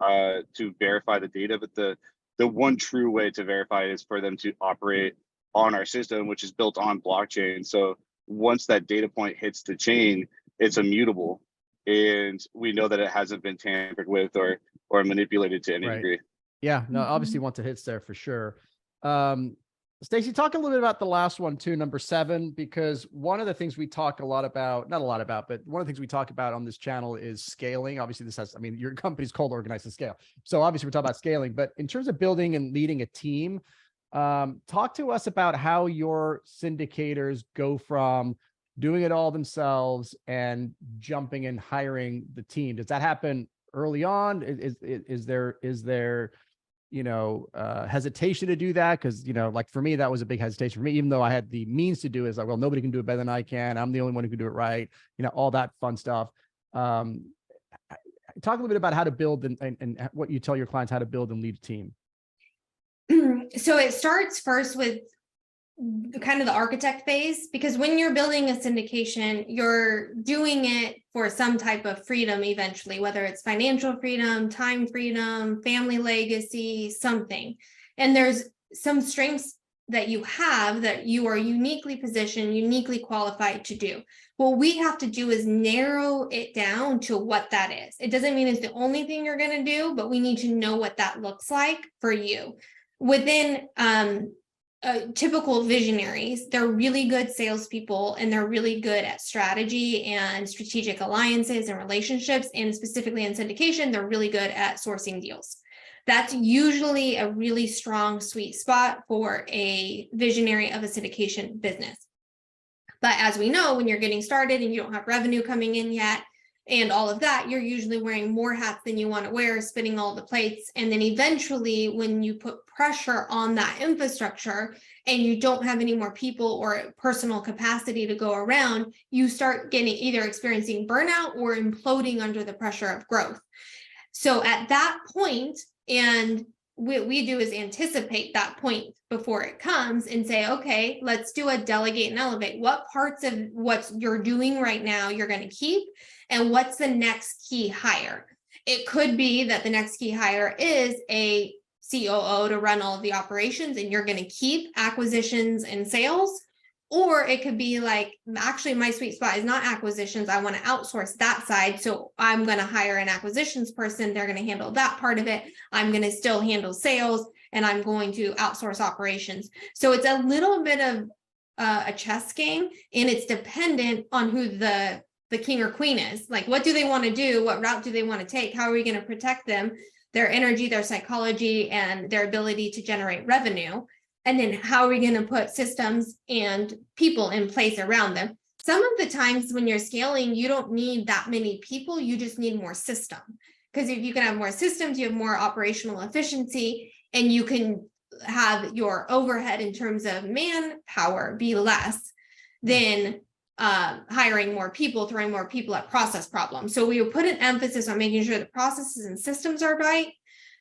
verify the data, but the one true way to verify it is for them to operate on our system, which is built on blockchain. So once that data point hits the chain, it's immutable, and we know that it hasn't been tampered with or manipulated to any degree. Yeah, no, obviously once it hits there for sure. Staci, talk a little bit about the last one too, number 7, because one of the things we talk a lot about, not a lot about, but one of the things we talk about on this channel is scaling. Obviously your company's called OrganizeToScale. So obviously we're talking about scaling, but in terms of building and leading a team, talk to us about how your syndicators go from doing it all themselves and jumping and hiring the team. Does that happen early on? Is there hesitation to do that? Because, like for me, that was a big hesitation for me, even though I had the means to do it. It's like, well, nobody can do it better than I can. I'm the only one who can do it right. All that fun stuff. Talk a little bit about how to build and what you tell your clients how to build and lead a team. So it starts first with kind of the architect phase, because when you're building a syndication, you're doing it for some type of freedom eventually, whether it's financial freedom, time freedom, family legacy, something. And there's some strengths that you have that you are uniquely positioned, uniquely qualified to do. What we have to do is narrow it down to what that is. It doesn't mean it's the only thing you're going to do, but we need to know what that looks like for you. Within typical visionaries, they're really good salespeople, and they're really good at strategy and strategic alliances and relationships. And specifically in syndication, they're really good at sourcing deals. That's usually a really strong sweet spot for a visionary of a syndication business. But as we know, when you're getting started and you don't have revenue coming in yet, and all of that, you're usually wearing more hats than you want to wear, spinning all the plates. And then eventually, when you put pressure on that infrastructure and you don't have any more people or personal capacity to go around, you start getting either experiencing burnout or imploding under the pressure of growth. So at that point, and what we do is anticipate that point before it comes and say, okay, let's do a delegate and elevate. What parts of what you're doing right now you're going to keep, and what's the next key hire? It could be that the next key hire is a COO to run all of the operations, and you're going to keep acquisitions and sales. Or it could be like, actually, my sweet spot is not acquisitions. I want to outsource that side. So I'm going to hire an acquisitions person. They're going to handle that part of it. I'm going to still handle sales, and I'm going to outsource operations. So it's a little bit of a chess game, and it's dependent on who the king or queen is. Like, what do they want to do? What route do they want to take? How are we going to protect them, their energy, their psychology, and their ability to generate revenue? And then how are we going to put systems and people in place around them? Some of the times when you're scaling, you don't need that many people. You just need more system. Because if you can have more systems, you have more operational efficiency, and you can have your overhead in terms of manpower be less than hiring more people, throwing more people at process problems. So we put an emphasis on making sure the processes and systems are right,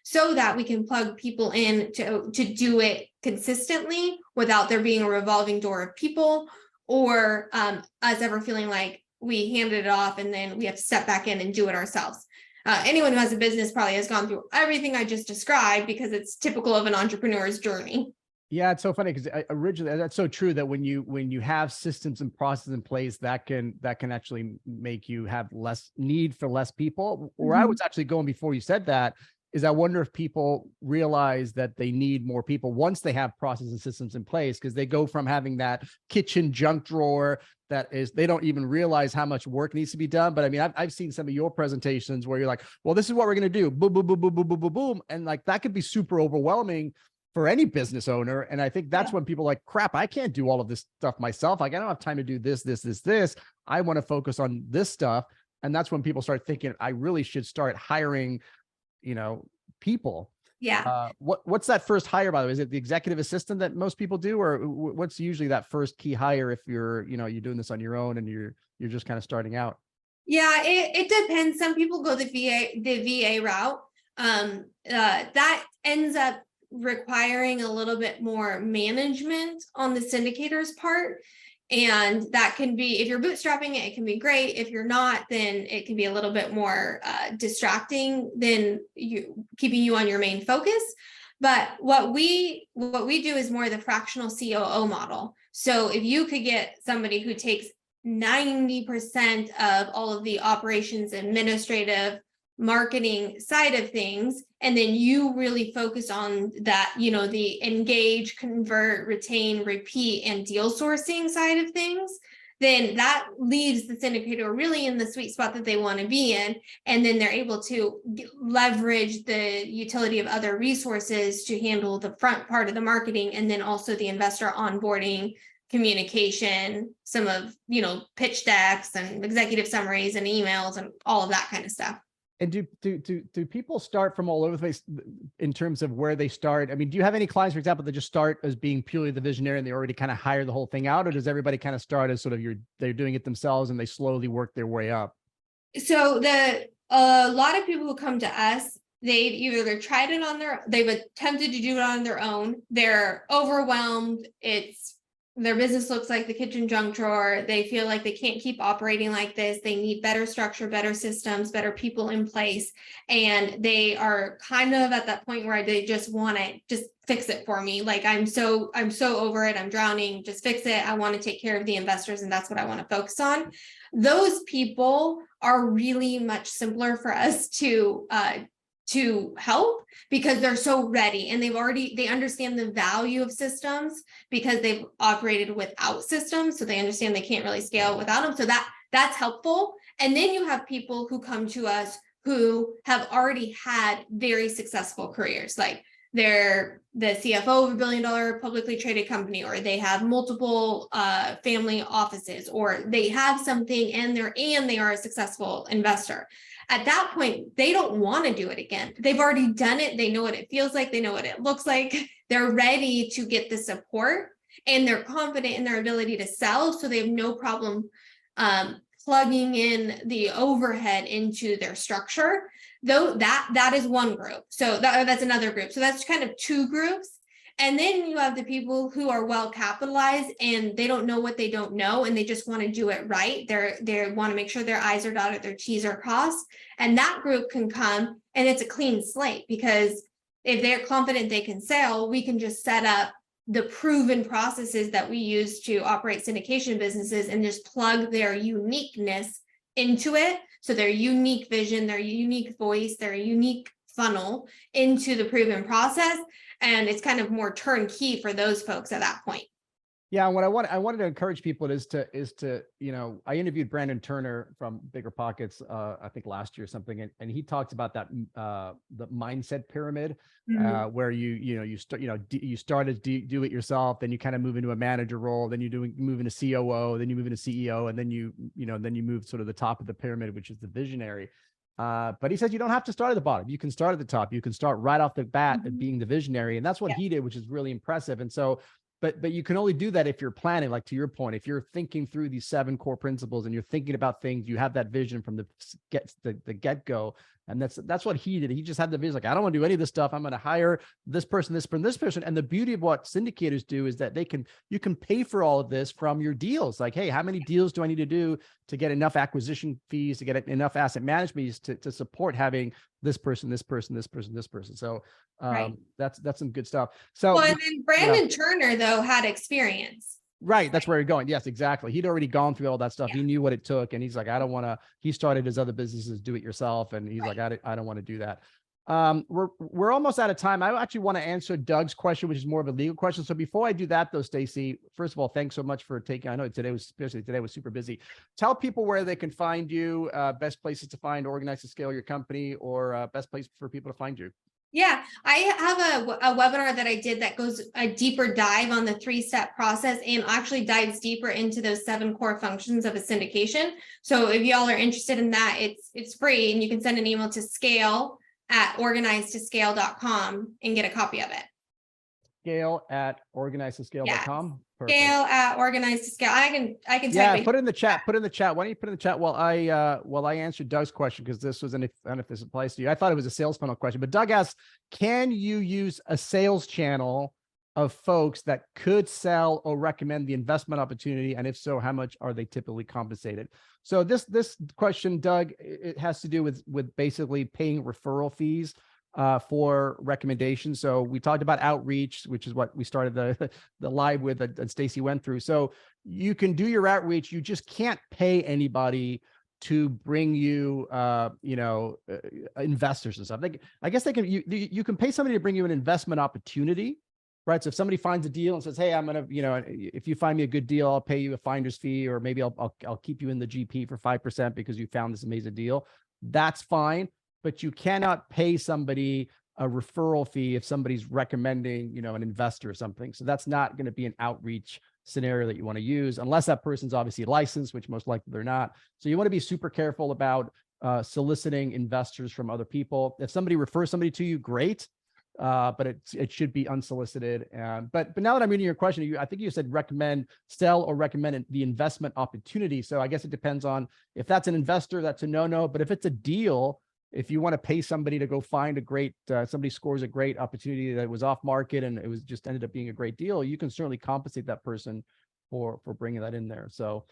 so that we can plug people in to do it consistently without there being a revolving door of people, or us ever feeling like we handed it off and then we have to step back in and do it ourselves. Anyone who has a business probably has gone through everything I just described, because it's typical of an entrepreneur's journey. Yeah, it's so funny because originally that's so true that when you have systems and processes in place, that can actually make you have less need for less people. Where I was actually going before you said that is, I wonder if people realize that they need more people once they have processes and systems in place, because they go from having that kitchen junk drawer that is, they don't even realize how much work needs to be done. But I mean, I've seen some of your presentations where you're like, well, this is what we're going to do. Boom, boom, boom, boom, boom, boom, boom, boom. And like, that could be super overwhelming for any business owner. And I think that's when people are like, crap, I can't do all of this stuff myself. Like, I don't have time to do this. I want to focus on this stuff. And that's when people start thinking, I really should start hiring, people. Yeah. What's that first hire, by the way? Is it the executive assistant that most people do, or what's usually that first key hire if you're doing this on your own and you're just kind of starting out? Yeah, it depends. Some people go the VA route. That ends up requiring a little bit more management on the syndicator's part. And that can be, if you're bootstrapping it, it can be great. If you're not, then it can be a little bit more distracting than keeping you on your main focus. But what we do is more the fractional COO model. So if you could get somebody who takes 90% of all of the operations, administrative, marketing side of things, and then you really focus on that, the engage, convert, retain, repeat, and deal sourcing side of things, then that leaves the syndicator really in the sweet spot that they want to be in. And then they're able to leverage the utility of other resources to handle the front part of the marketing, and then also the investor onboarding, communication, some of, pitch decks and executive summaries and emails and all of that kind of stuff. And do people start from all over the place in terms of where they start? I mean, do you have any clients, for example, that just start as being purely the visionary and they already kind of hire the whole thing out? Or does everybody kind of start as sort of they're doing it themselves and they slowly work their way up? So a lot of people who come to us, they've tried it they've attempted to do it on their own. They're overwhelmed. It's their business looks like the kitchen junk drawer. They feel like they can't keep operating like this. They need better structure, better systems, better people in place. And they are kind of at that point where they just want to just fix it for me. Like, I'm so over it. I'm drowning. Just fix it. I want to take care of the investors, and that's what I want to focus on. Those people are really much simpler for us to help, because they're so ready and they understand the value of systems because they've operated without systems. So they understand they can't really scale without them. So that's helpful. And then you have people who come to us who have already had very successful careers. Like, they're the CFO of a $1 billion publicly traded company, or they have multiple family offices, or they have something and they are a successful investor. At that point, they don't want to do it again. They've already done it. They know what it feels like. They know what it looks like. They're ready to get the support, and they're confident in their ability to sell. So they have no problem plugging in the overhead into their structure. Though that is one group. So that's another group. So that's kind of two groups. And then you have the people who are well capitalized and they don't know what they don't know, and they just want to do it right. They want to make sure their I's are dotted, their T's are crossed. And that group can come, and it's a clean slate, because if they're confident they can sell, we can just set up the proven processes that we use to operate syndication businesses and just plug their uniqueness into it. So their unique vision, their unique voice, their unique funnel into the proven process. And it's kind of more turnkey for those folks at that point. Yeah, and what I wanted to encourage people is to, I interviewed Brandon Turner from Bigger Pockets, I think last year or something, and he talks about that the mindset pyramid, where you start as do it yourself, then you kind of move into a manager role, then you move into COO, then you move into CEO, and then you move sort of the top of the pyramid, which is the visionary. But he says you don't have to start at the bottom. You can start at the top. You can start right off the bat at being the visionary, and that's what he did, which is really impressive. And so. But you can only do that if you're planning, like to your point, if you're thinking through these 7 core principles and you're thinking about things, you have that vision from the get-go. And that's what he did. He just had the vision, like, I don't want to do any of this stuff. I'm going to hire this person, this person, this person. And the beauty of what syndicators do is that you can pay for all of this from your deals. Like, hey, how many deals do I need to do to get enough acquisition fees, to get enough asset management fees to support having this person, this person, this person, this person. So that's some good stuff. So, well, and then Brandon Turner, though, had experience. Right. That's where you're going. Yes, exactly. He'd already gone through all that stuff. He knew what it took. And he's like, I don't want to, he started his other businesses, do it yourself. And he's like, I don't want to do that. We're almost out of time. I actually want to answer Doug's question, which is more of a legal question. So before I do that though, Staci, first of all, thanks so much for taking, I know today was super busy. Tell people where they can find you, best places to find OrganizeToScale, your company, or best place for people to find you. Yeah, I have a webinar that I did that goes a deeper dive on the 3-step process and actually dives deeper into those 7 core functions of a syndication. So if y'all are interested in that, it's free, and you can send an email to scale@organizetoscale.com and get a copy of it. Scale@organizetoscale.com. Scale@organizetoscale. I can type it. Put it in the chat. Why don't you put in the chat while I answer Doug's question, because this was I don't know if this applies to you. I thought it was a sales funnel question, but Doug asks, can you use a sales channel of folks that could sell or recommend the investment opportunity? And if so, how much are they typically compensated? So this question, Doug, it has to do with basically paying referral fees for recommendations. So we talked about outreach, which is what we started the live with that Staci went through. So you can do your outreach. You just can't pay anybody to bring you, investors and stuff. I guess you can pay somebody to bring you an investment opportunity, right? So if somebody finds a deal and says, hey, I'm going to, if you find me a good deal, I'll pay you a finder's fee, or maybe I'll keep you in the GP for 5% because you found this amazing deal. That's fine. But you cannot pay somebody a referral fee if somebody's recommending, an investor or something. So that's not going to be an outreach scenario that you want to use, unless that person's obviously licensed, which most likely they're not. So you want to be super careful about soliciting investors from other people. If somebody refers somebody to you, great, but it should be unsolicited. But now that I'm reading your question, I think you said sell or recommend the investment opportunity. So I guess it depends on if that's an investor, that's a no-no. But if it's a deal, if you want to pay somebody to go find a great, somebody scores a great opportunity that was off market and it was just ended up being a great deal, you can certainly compensate that person for bringing that in there. So,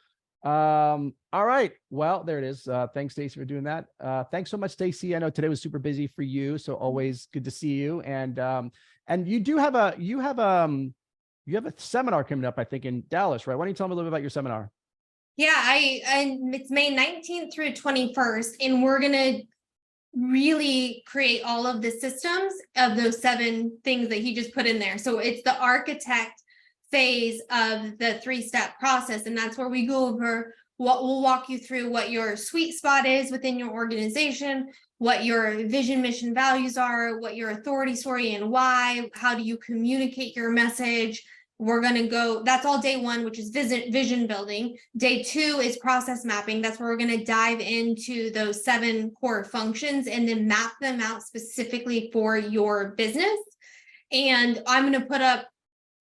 all right. Well, there it is. Thanks, Staci, for doing that. Thanks so much, Staci. I know today was super busy for you, so always good to see you. And you do have you have a seminar coming up, I think, in Dallas, right? Why don't you tell me a little bit about your seminar? Yeah, it's May 19th through 21st, and we're gonna really create all of the systems of those 7 things that he just put in there. So it's the architect phase of the 3-step process, and that's where we go over what we'll walk you through what your sweet spot is within your organization, what your vision, mission, values are, what your authority story and why, how do you communicate your message. We're going to go, that's all day 1, which is vision building. Day 2 is process mapping. That's where we're going to dive into those 7 core functions and then map them out specifically for your business. And I'm going to put up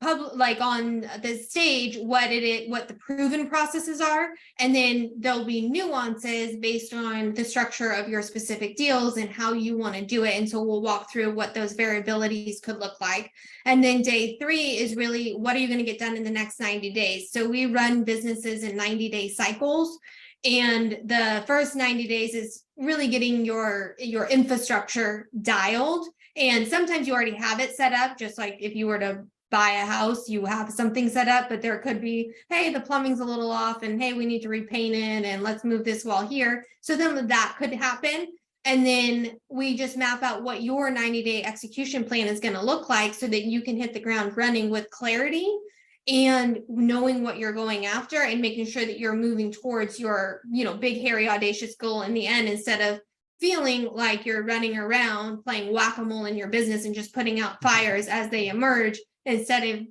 on the stage what the proven processes are, and then there'll be nuances based on the structure of your specific deals and how you want to do it. And so we'll walk through what those variabilities could look like. And then day 3 is really what are you going to get done in the next 90 days. So we run businesses in 90-day cycles, and the first 90 days is really getting your infrastructure dialed. And sometimes you already have it set up, just like if you were to buy a house, you have something set up, but there could be, hey, the plumbing's a little off, and hey, we need to repaint it, and let's move this wall here. So then that could happen. And then we just map out what your 90-day execution plan is going to look like so that you can hit the ground running with clarity and knowing what you're going after and making sure that you're moving towards your, big, hairy, audacious goal in the end, instead of feeling like you're running around playing whack-a-mole in your business and just putting out fires as they emerge, instead of,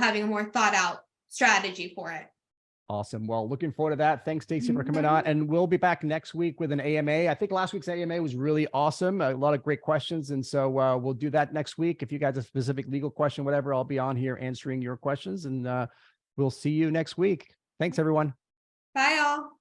having a more thought out strategy for it. Awesome. Well, looking forward to that. Thanks, Staci, for coming on. And we'll be back next week with an AMA. I think last week's AMA was really awesome. A lot of great questions. And so we'll do that next week. If you guys have a specific legal question, whatever, I'll be on here answering your questions, and we'll see you next week. Thanks, everyone. Bye, all.